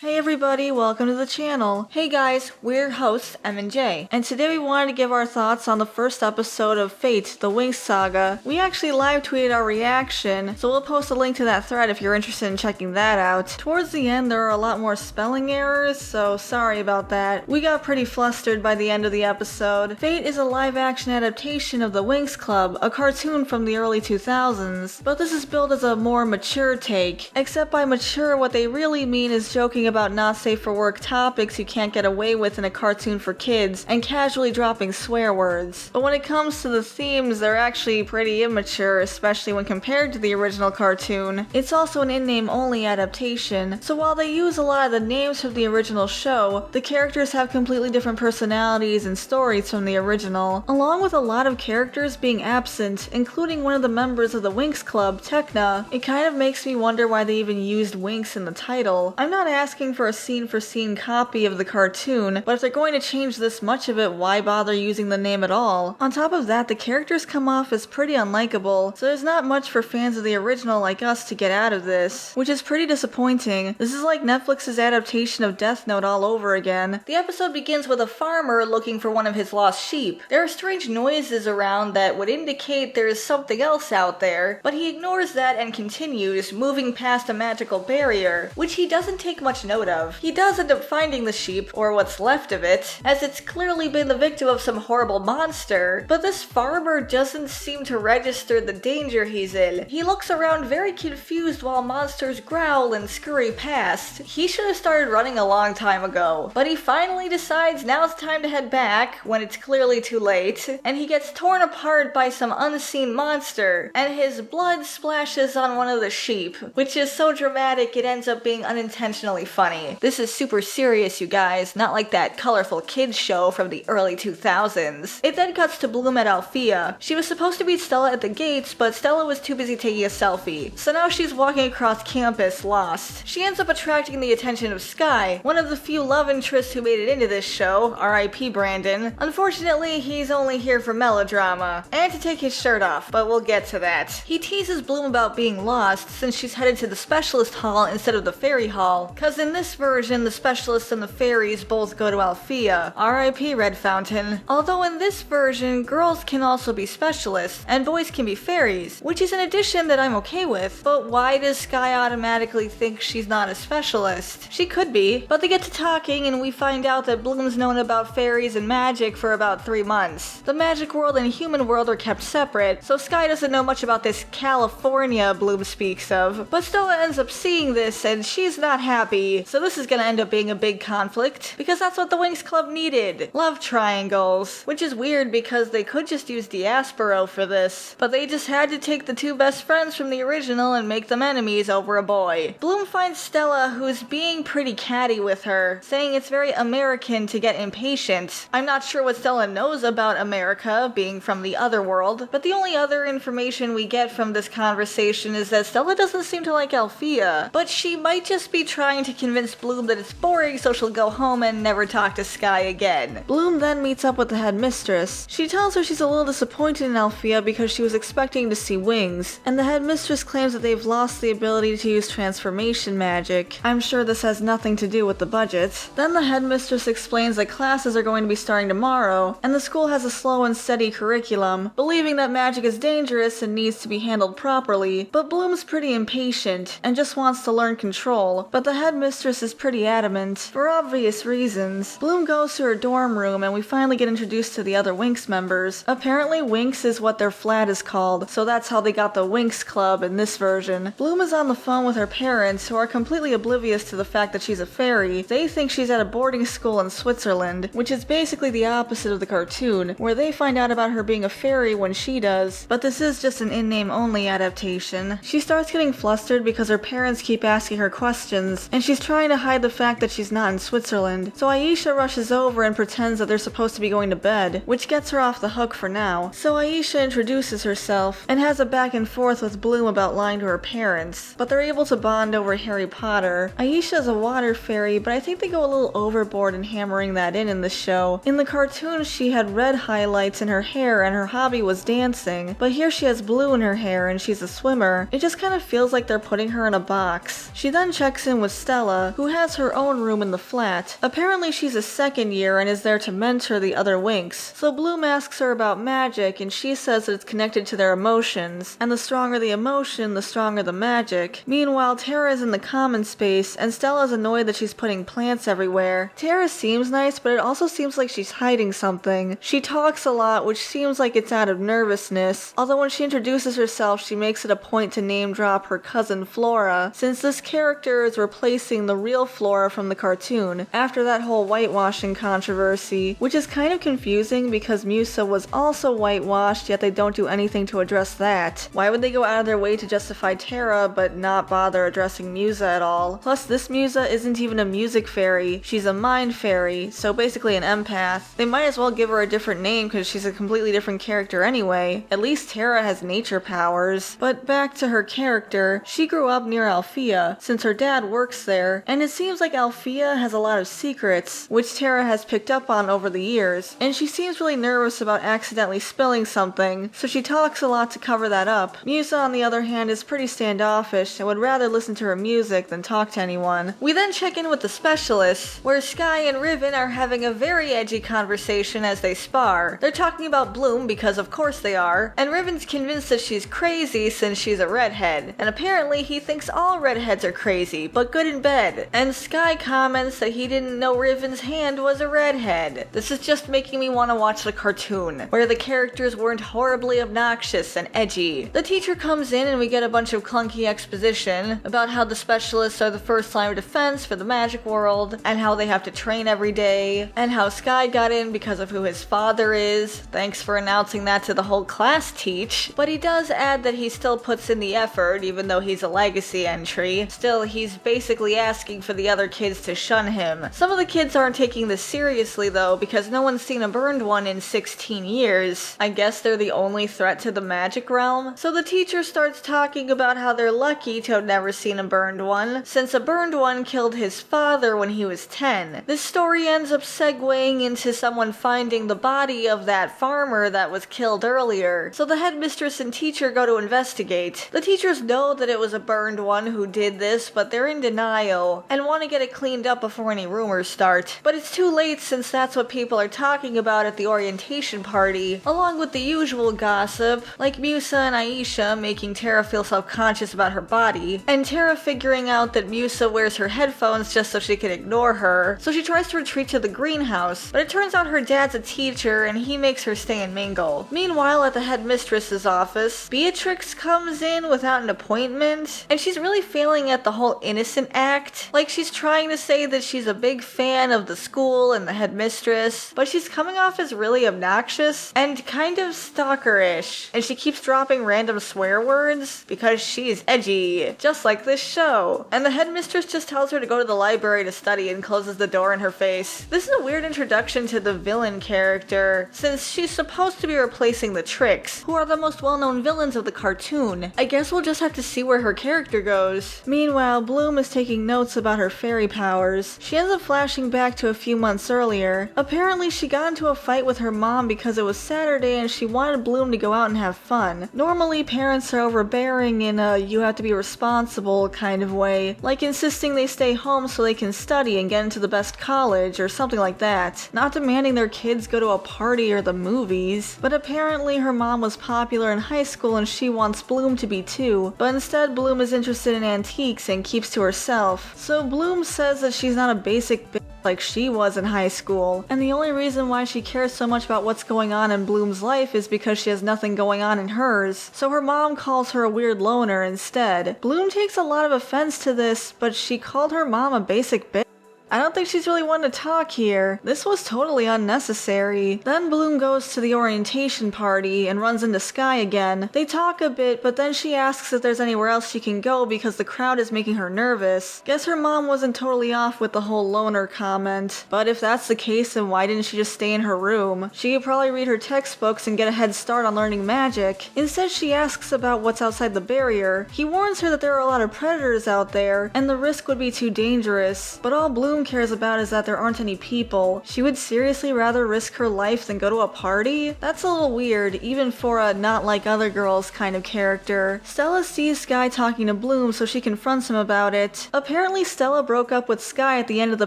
Hey everybody, welcome to the channel. Hey guys, we're hosts M and J, and today we wanted to give our thoughts on the first episode of Fate, the Winx Saga. We actually live tweeted our reaction, so we'll post a link to that thread if you're interested in checking that out. Towards the end there are a lot more spelling errors, so sorry about that. We got pretty flustered by the end of the episode. Fate is a live-action adaptation of the Winx Club, a cartoon from the early 2000s, but this is billed as a more mature take. Except by mature, what they really mean is joking about not safe for work topics you can't get away with in a cartoon for kids and casually dropping swear words. But when it comes to the themes, they're actually pretty immature, especially when compared to the original cartoon. It's also an in-name only adaptation, so while they use a lot of the names from the original show, the characters have completely different personalities and stories from the original, along with a lot of characters being absent, including one of the members of the Winx Club, Tekna. It kind of makes me wonder why they even used Winx in the title. I'm not asking for a scene-for-scene copy of the cartoon, but if they're going to change this much of it, why bother using the name at all? On top of that, the characters come off as pretty unlikable, so there's not much for fans of the original like us to get out of this, which is pretty disappointing. This is like Netflix's adaptation of Death Note all over again. The episode begins with a farmer looking for one of his lost sheep. There are strange noises around that would indicate there is something else out there, but he ignores that and continues, moving past a magical barrier, which he doesn't take much note of. He does end up finding the sheep, or what's left of it, as it's clearly been the victim of some horrible monster, but this farmer doesn't seem to register the danger he's in. He looks around very confused while monsters growl and scurry past. He should have started running a long time ago, but he finally decides now it's time to head back when it's clearly too late, and he gets torn apart by some unseen monster, and his blood splashes on one of the sheep, which is so dramatic it ends up being unintentionally funny. This is super serious, you guys, not like that colorful kids show from the early 2000s. It then cuts to Bloom at Althea. She was supposed to meet Stella at the gates, but Stella was too busy taking a selfie, so now she's walking across campus lost. She ends up attracting the attention of Sky, one of the few love interests who made it into this show, R.I.P. Brandon. Unfortunately, he's only here for melodrama, and to take his shirt off, but we'll get to that. He teases Bloom about being lost since she's headed to the specialist hall instead of the fairy hall, cause in this version, the specialists and the fairies both go to Althea. R.I.P. Red Fountain. Although in this version, girls can also be specialists, and boys can be fairies, which is an addition that I'm okay with. But why does Sky automatically think she's not a specialist? She could be, but they get to talking and we find out that Bloom's known about fairies and magic for about 3 months. The magic world and human world are kept separate, so Sky doesn't know much about this California Bloom speaks of. But Stella ends up seeing this and she's not happy, so this is gonna end up being a big conflict, because that's what the Winx Club needed. Love triangles. Which is weird because they could just use Diasporo for this, but they just had to take the two best friends from the original and make them enemies over a boy. Bloom finds Stella, who's being pretty catty with her, saying it's very American to get impatient. I'm not sure what Stella knows about America, being from the other world, but the only other information we get from this conversation is that Stella doesn't seem to like Althea, but she might just be trying to convince Bloom that it's boring, so she'll go home and never talk to Sky again. Bloom then meets up with the headmistress. She tells her she's a little disappointed in Althea because she was expecting to see wings, and the headmistress claims that they've lost the ability to use transformation magic. I'm sure this has nothing to do with the budget. Then the headmistress explains that classes are going to be starting tomorrow, and the school has a slow and steady curriculum, believing that magic is dangerous and needs to be handled properly, but Bloom's pretty impatient and just wants to learn control, but the headmistress is pretty adamant, for obvious reasons. Bloom goes to her dorm room and we finally get introduced to the other Winx members. Apparently Winx is what their flat is called, so that's how they got the Winx Club in this version. Bloom is on the phone with her parents, who are completely oblivious to the fact that she's a fairy. They think she's at a boarding school in Switzerland, which is basically the opposite of the cartoon, where they find out about her being a fairy when she does, but this is just an in-name only adaptation. She starts getting flustered because her parents keep asking her questions, and she's trying to hide the fact that she's not in Switzerland, so Aisha rushes over and pretends that they're supposed to be going to bed, which gets her off the hook for now. So Aisha introduces herself, and has a back and forth with Bloom about lying to her parents, but they're able to bond over Harry Potter. Aisha is a water fairy, but I think they go a little overboard in hammering that in the show. In the cartoon, she had red highlights in her hair and her hobby was dancing, but here she has blue in her hair and she's a swimmer. It just kind of feels like they're putting her in a box. She then checks in with Stella, Stella, who has her own room in the flat. Apparently she's a second year and is there to mentor the other Winx. So Bloom asks her about magic and she says that it's connected to their emotions, and the stronger the emotion, the stronger the magic. Meanwhile, Tara is in the common space and Stella's annoyed that she's putting plants everywhere. Tara seems nice, but it also seems like she's hiding something. She talks a lot, which seems like it's out of nervousness, although when she introduces herself she makes it a point to name drop her cousin Flora, since this character is replacing the real Flora from the cartoon after that whole whitewashing controversy, which is kind of confusing because Musa was also whitewashed, yet they don't do anything to address that. Why would they go out of their way to justify Tara but not bother addressing Musa at all? Plus, this Musa isn't even a music fairy, she's a mind fairy, so basically an empath. They might as well give her a different name because she's a completely different character anyway. At least Tara has nature powers. But back to her character, she grew up near Althea, since her dad works there, and it seems like Althea has a lot of secrets, which Tara has picked up on over the years, and she seems really nervous about accidentally spilling something, so she talks a lot to cover that up. Musa, on the other hand, is pretty standoffish and would rather listen to her music than talk to anyone. We then check in with the specialists, where Sky and Riven are having a very edgy conversation as they spar. They're talking about Bloom because of course they are, and Riven's convinced that she's crazy since she's a redhead, and apparently he thinks all redheads are crazy, but good in bed. And Sky comments that he didn't know Riven's hand was a redhead. This is just making me want to watch the cartoon, where the characters weren't horribly obnoxious and edgy. The teacher comes in and we get a bunch of clunky exposition about how the specialists are the first line of defense for the magic world, and how they have to train every day, and how Sky got in because of who his father is. Thanks for announcing that to the whole class, Teach. But he does add that he still puts in the effort, even though he's a legacy entry. Still, he's basically asking for the other kids to shun him. Some of the kids aren't taking this seriously though, because no one's seen a burned one in 16 years. I guess they're the only threat to the magic realm. So the teacher starts talking about how they're lucky to have never seen a burned one, since a burned one killed his father when he was 10. This story ends up segueing into someone finding the body of that farmer that was killed earlier. So the headmistress and teacher go to investigate. The teachers know that it was a burned one who did this, but they're in denial and want to get it cleaned up before any rumors start. But it's too late since that's what people are talking about at the orientation party, along with the usual gossip, like Musa and Aisha making Tara feel self-conscious about her body, and Tara figuring out that Musa wears her headphones just so she can ignore her, so she tries to retreat to the greenhouse, but it turns out her dad's a teacher and he makes her stay and mingle. Meanwhile, at the headmistress's office, Beatrix comes in without an appointment, and she's really failing at the whole innocent act. Like, she's trying to say that she's a big fan of the school and the headmistress, but she's coming off as really obnoxious and kind of stalkerish, and she keeps dropping random swear words because she's edgy, just like this show. And the headmistress just tells her to go to the library to study and closes the door in her face. This is a weird introduction to the villain character, since she's supposed to be replacing the Tricks, who are the most well-known villains of the cartoon. I guess we'll just have to see where her character goes. Meanwhile, Bloom is taking notes about her fairy powers. She ends up flashing back to a few months earlier. Apparently she got into a fight with her mom because it was Saturday and she wanted Bloom to go out and have fun. Normally parents are overbearing in a you have to be responsible kind of way, like insisting they stay home so they can study and get into the best college or something like that, not demanding their kids go to a party or the movies. But apparently her mom was popular in high school and she wants Bloom to be too, but instead Bloom is interested in antiques and keeps to herself. So Bloom says that she's not a basic bitch like she was in high school, and the only reason why she cares so much about what's going on in Bloom's life is because she has nothing going on in hers, so her mom calls her a weird loner instead. Bloom takes a lot of offense to this, but she called her mom a basic bitch. I don't think she's really one to talk here. This was totally unnecessary. Then Bloom goes to the orientation party and runs into Sky again. They talk a bit, but then she asks if there's anywhere else she can go because the crowd is making her nervous. Guess her mom wasn't totally off with the whole loner comment. But if that's the case, then why didn't she just stay in her room? She could probably read her textbooks and get a head start on learning magic. Instead, she asks about what's outside the barrier. He warns her that there are a lot of predators out there, and the risk would be too dangerous. But all Bloom Bloom cares about is that there aren't any people. She would seriously rather risk her life than go to a party? That's a little weird, even for a not like other girls kind of character. Stella sees Sky talking to Bloom, so she confronts him about it. Apparently Stella broke up with Sky at the end of the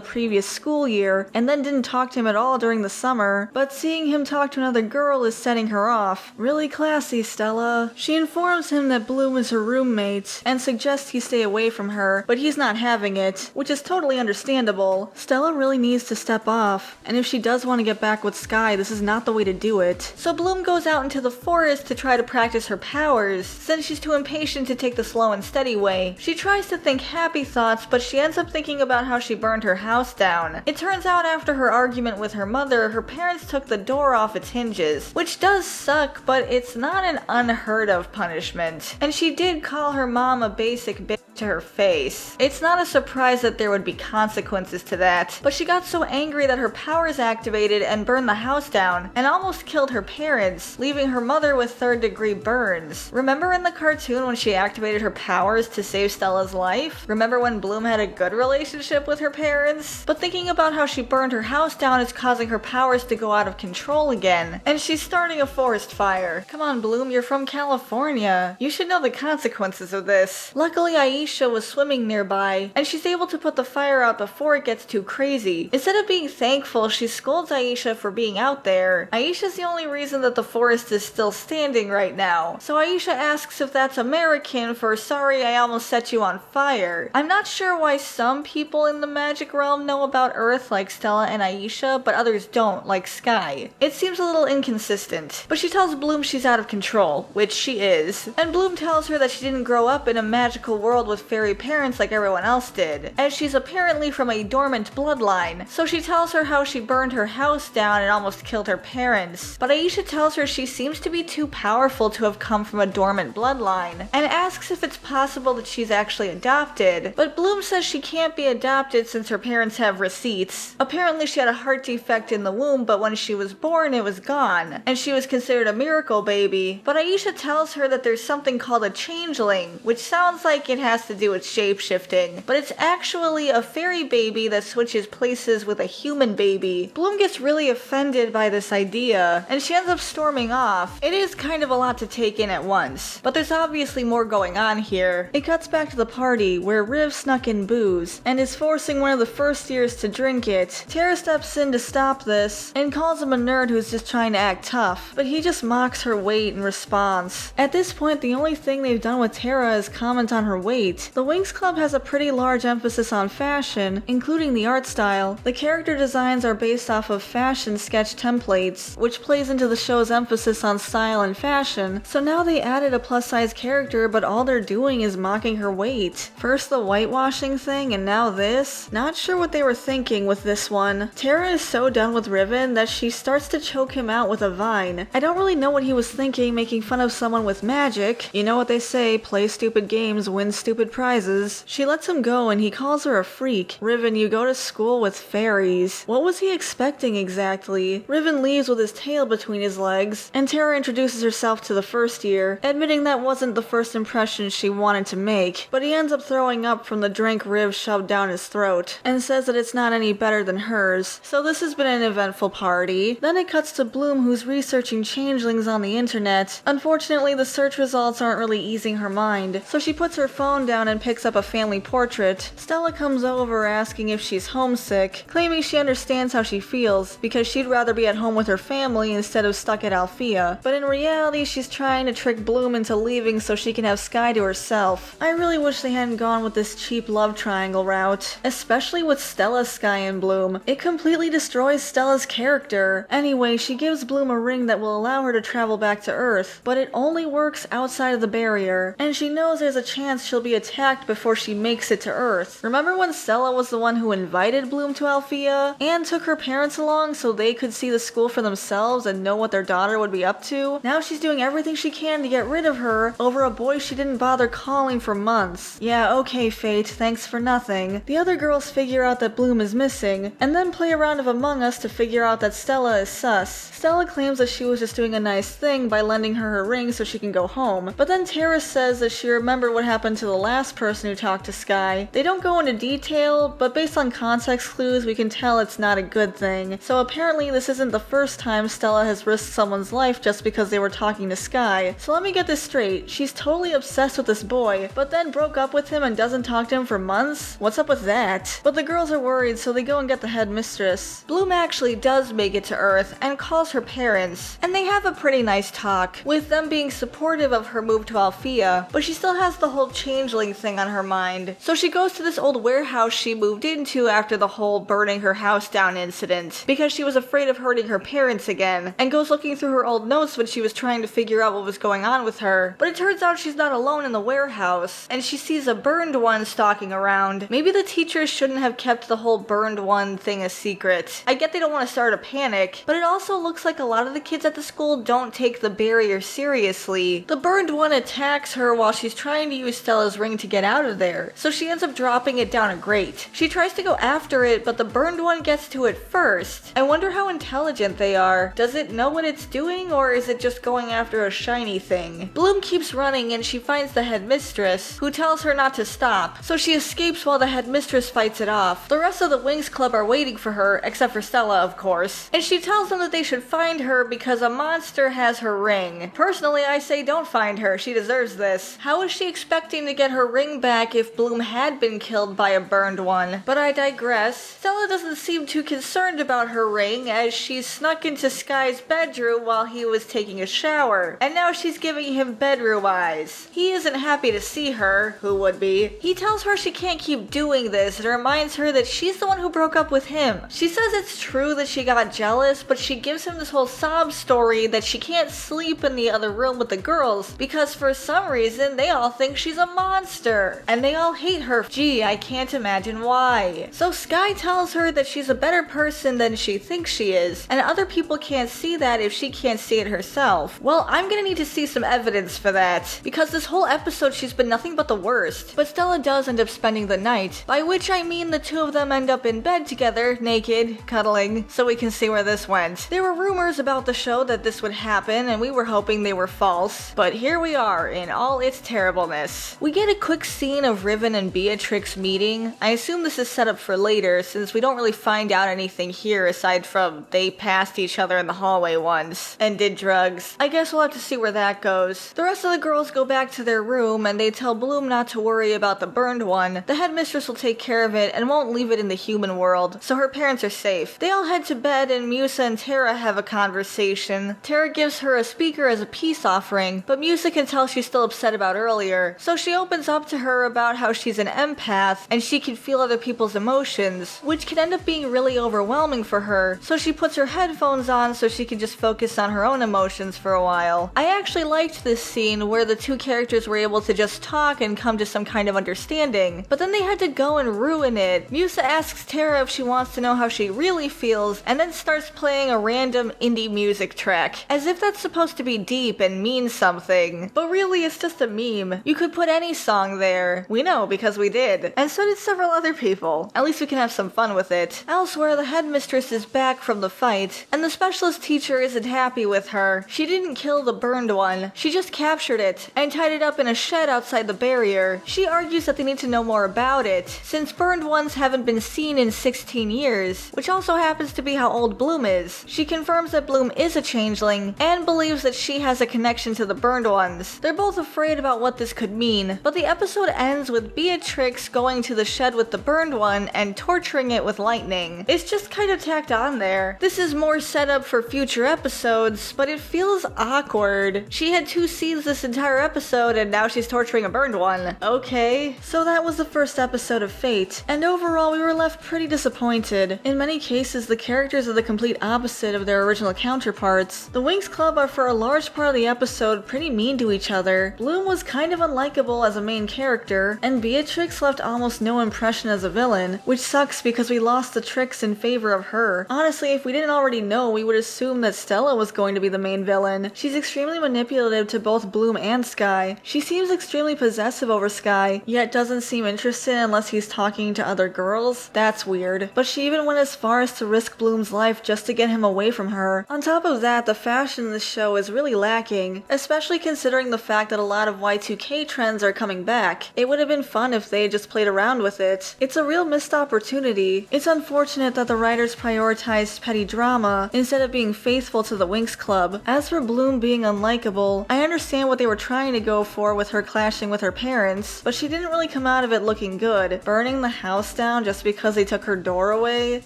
previous school year, and then didn't talk to him at all during the summer, but seeing him talk to another girl is setting her off. Really classy, Stella. She informs him that Bloom is her roommate, and suggests he stay away from her, but he's not having it, which is totally understandable. Stella really needs to step off, and if she does want to get back with Sky, this is not the way to do it. So Bloom goes out into the forest to try to practice her powers, since she's too impatient to take the slow and steady way. She tries to think happy thoughts, but she ends up thinking about how she burned her house down. It turns out after her argument with her mother, her parents took the door off its hinges, which does suck, but it's not an unheard of punishment. And she did call her mom a basic bitch to her face. It's not a surprise that there would be consequences to that, but she got so angry that her powers activated and burned the house down, and almost killed her parents, leaving her mother with third-degree burns. Remember in the cartoon when she activated her powers to save Stella's life? Remember when Bloom had a good relationship with her parents? But thinking about how she burned her house down is causing her powers to go out of control again, and she's starting a forest fire. Come on, Bloom, you're from California. You should know the consequences of this. Luckily, Aisha was swimming nearby, and she's able to put the fire out before it gets too crazy. Instead of being thankful, she scolds Aisha for being out there. Aisha's the only reason that the forest is still standing right now. So Aisha asks if that's American for sorry I almost set you on fire. I'm not sure why some people in the magic realm know about Earth like Stella and Aisha, but others don't, like Sky. It seems a little inconsistent. But she tells Bloom she's out of control, which she is. And Bloom tells her that she didn't grow up in a magical world with fairy parents like everyone else did, as she's apparently from a dormant bloodline. So she tells her how she burned her house down and almost killed her parents. But Aisha tells her she seems to be too powerful to have come from a dormant bloodline, and asks if it's possible that she's actually adopted. But Bloom says she can't be adopted since her parents have receipts. Apparently she had a heart defect in the womb, but when she was born it was gone, and she was considered a miracle baby. But Aisha tells her that there's something called a changeling, which sounds like it has to do with shape-shifting, but it's actually a fairy baby that switches places with a human baby. Bloom gets really offended by this idea, and she ends up storming off. It is kind of a lot to take in at once, but there's obviously more going on here. It cuts back to the party, where Riv snuck in booze, and is forcing one of the first years to drink it. Tara steps in to stop this, and calls him a nerd who's just trying to act tough, but he just mocks her weight in response. At this point, the only thing they've done with Tara is comment on her weight. The Winx Club has a pretty large emphasis on fashion, including the art style. The character designs are based off of fashion sketch templates, which plays into the show's emphasis on style and fashion, so now they added a plus-size character, but all they're doing is mocking her weight. First the whitewashing thing, and now this? Not sure what they were thinking with this one. Tara is so done with Riven that she starts to choke him out with a vine. I don't really know what he was thinking, making fun of someone with magic. You know what they say, play stupid games, win stupid prizes. She lets him go and he calls her a freak. Riven, you go to school with fairies. What was he expecting exactly? Riven leaves with his tail between his legs, and Tara introduces herself to the first year, admitting that wasn't the first impression she wanted to make, but he ends up throwing up from the drink Riv shoved down his throat, and says that it's not any better than hers. So this has been an eventful party. Then it cuts to Bloom, who's researching changelings on the internet. Unfortunately, the search results aren't really easing her mind, so she puts her phone down and picks up a family portrait. Stella comes over asking if she's homesick, claiming she understands how she feels, because she'd rather be at home with her family instead of stuck at Althea. But in reality, she's trying to trick Bloom into leaving so she can have Sky to herself. I really wish they hadn't gone with this cheap love triangle route, especially with Stella, Sky, and Bloom. It completely destroys Stella's character. Anyway, she gives Bloom a ring that will allow her to travel back to Earth, but it only works outside of the barrier, and she knows there's a chance she'll be attacked before she makes it to Earth. Remember when Stella was the one who invited Bloom to Althea, and took her parents along so they could see the school for themselves and know what their daughter would be up to? Now she's doing everything she can to get rid of her over a boy she didn't bother calling for months. Yeah, okay, Fate, thanks for nothing. The other girls figure out that Bloom is missing, and then play a round of Among Us to figure out that Stella is sus. Stella claims that she was just doing a nice thing by lending her ring so she can go home, but then Tara says that she remembered what happened to the last last person who talked to Sky. They don't go into detail, but based on context clues, we can tell it's not a good thing. So apparently this isn't the first time Stella has risked someone's life just because they were talking to Sky. So let me get this straight. She's totally obsessed with this boy, but then broke up with him and doesn't talk to him for months? What's up with that? But the girls are worried, so they go and get the headmistress. Bloom actually does make it to Earth and calls her parents, and they have a pretty nice talk, with them being supportive of her move to Althea, but she still has the whole changeling thing on her mind. So she goes to this old warehouse she moved into after the whole burning her house down incident, because she was afraid of hurting her parents again, and goes looking through her old notes when she was trying to figure out what was going on with her. But it turns out she's not alone in the warehouse, and she sees a burned one stalking around. Maybe the teachers shouldn't have kept the whole burned one thing a secret. I get they don't want to start a panic, but it also looks like a lot of the kids at the school don't take the barrier seriously. The burned one attacks her while she's trying to use Stella's ring to get out of there, so she ends up dropping it down a grate. She tries to go after it, but the burned one gets to it first. I wonder how intelligent they are. Does it know what it's doing, or is it just going after a shiny thing? Bloom keeps running and she finds the headmistress, who tells her not to stop, so she escapes while the headmistress fights it off. The rest of the Winx Club are waiting for her, except for Stella, of course, and she tells them that they should find her because a monster has her ring. Personally, I say don't find her. She deserves this. How is she expecting to get her ring back if Bloom had been killed by a burned one? But I digress. Stella doesn't seem too concerned about her ring, as she snuck into Sky's bedroom while he was taking a shower, and now she's giving him bedroom eyes. He isn't happy to see her. Who would be? He tells her she can't keep doing this and reminds her that she's the one who broke up with him. She says it's true that she got jealous, but she gives him this whole sob story that she can't sleep in the other room with the girls because for some reason they all think she's a monster, and they all hate her. Gee, I can't imagine why. So Sky tells her that she's a better person than she thinks she is, and other people can't see that if she can't see it herself. Well, I'm gonna need to see some evidence for that, because this whole episode she's been nothing but the worst. But Stella does end up spending the night, by which I mean the two of them end up in bed together, naked, cuddling, so we can see where this went. There were rumors about the show that this would happen, and we were hoping they were false, but here we are in all its terribleness. We get a quick scene of Riven and Beatrix meeting. I assume this is set up for later, since we don't really find out anything here aside from they passed each other in the hallway once and did drugs. I guess we'll have to see where that goes. The rest of the girls go back to their room and they tell Bloom not to worry about the burned one. The headmistress will take care of it and won't leave it in the human world, so her parents are safe. They all head to bed and Musa and Tara have a conversation. Tara gives her a speaker as a peace offering, but Musa can tell she's still upset about earlier, so she opens up to her about how she's an empath and she can feel other people's emotions, which can end up being really overwhelming for her, so she puts her headphones on so she can just focus on her own emotions for a while. I actually liked this scene where the two characters were able to just talk and come to some kind of understanding, but then they had to go and ruin it. Musa asks Tara if she wants to know how she really feels, and then starts playing a random indie music track, as if that's supposed to be deep and mean something. But really, it's just a meme. You could put any song there. We know because we did. And so did several other people. At least we can have some fun with it. Elsewhere, the headmistress is back from the fight, and the specialist teacher isn't happy with her. She didn't kill the burned one. She just captured it and tied it up in a shed outside the barrier. She argues that they need to know more about it, since burned ones haven't been seen in 16 years, which also happens to be how old Bloom is. She confirms that Bloom is a changeling, and believes that she has a connection to the burned ones. They're both afraid about what this could mean, but the episode ends with Beatrix going to the shed with the burned one and torturing it with lightning. It's just kind of tacked on there. This is more set up for future episodes, but it feels awkward. She had 2 scenes this entire episode and now she's torturing a burned one. Okay. So that was the first episode of Fate, and overall we were left pretty disappointed. In many cases, the characters are the complete opposite of their original counterparts. The Winx Club are for a large part of the episode pretty mean to each other. Bloom was kind of unlikable as a main character, and Beatrix left almost no impression as a villain, which sucks because we we lost the tricks in favor of her. Honestly, if we didn't already know, we would assume that Stella was going to be the main villain. She's extremely manipulative to both Bloom and Sky. She seems extremely possessive over Sky, yet doesn't seem interested unless he's talking to other girls. That's weird. But she even went as far as to risk Bloom's life just to get him away from her. On top of that, the fashion in this show is really lacking, especially considering the fact that a lot of Y2K trends are coming back. It would have been fun if they had just played around with it. It's a real missed opportunity. It's unfortunate that the writers prioritized petty drama instead of being faithful to the Winx Club. As for Bloom being unlikable, I understand what they were trying to go for with her clashing with her parents, but she didn't really come out of it looking good. Burning the house down just because they took her door away?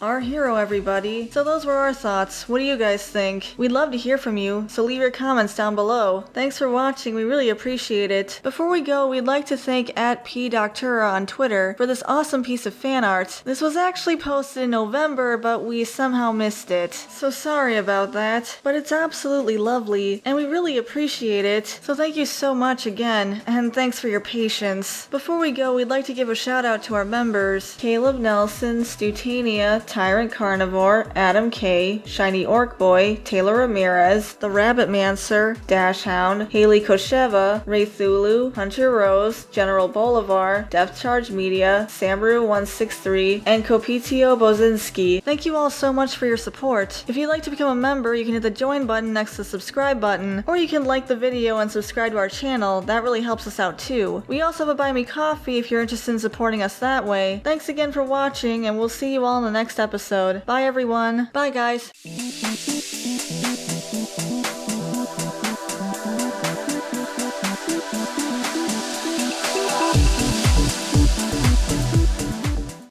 Our hero, everybody. So those were our thoughts. What do you guys think? We'd love to hear from you, so leave your comments down below. Thanks for watching, we really appreciate it. Before we go, we'd like to thank @PDoctora on Twitter for this awesome piece of fan art. This was actually posted in November, but we somehow missed it. So sorry about that, but it's absolutely lovely, and we really appreciate it. So thank you so much again, and thanks for your patience. Before we go, we'd like to give a shout out to our members: Caleb Nelson, Stutania, Tyrant Carnivore, Adam K, Shiny Orc Boy, Taylor Ramirez, The Rabbit Mancer, Dash Hound, Haley Kosheva, Ray Thulu, Hunter Rose, General Bolivar, Depth Charge Media, Samru163, and Kopitio Bozinski. Thank you all so much for your support. If you'd like to become a member, you can hit the join button next to the subscribe button, or you can like the video and subscribe to our channel. That really helps us out too. We also have a Buy Me Coffee if you're interested in supporting us that way. Thanks again for watching, and we'll see you all in the next episode. Bye everyone. Bye guys.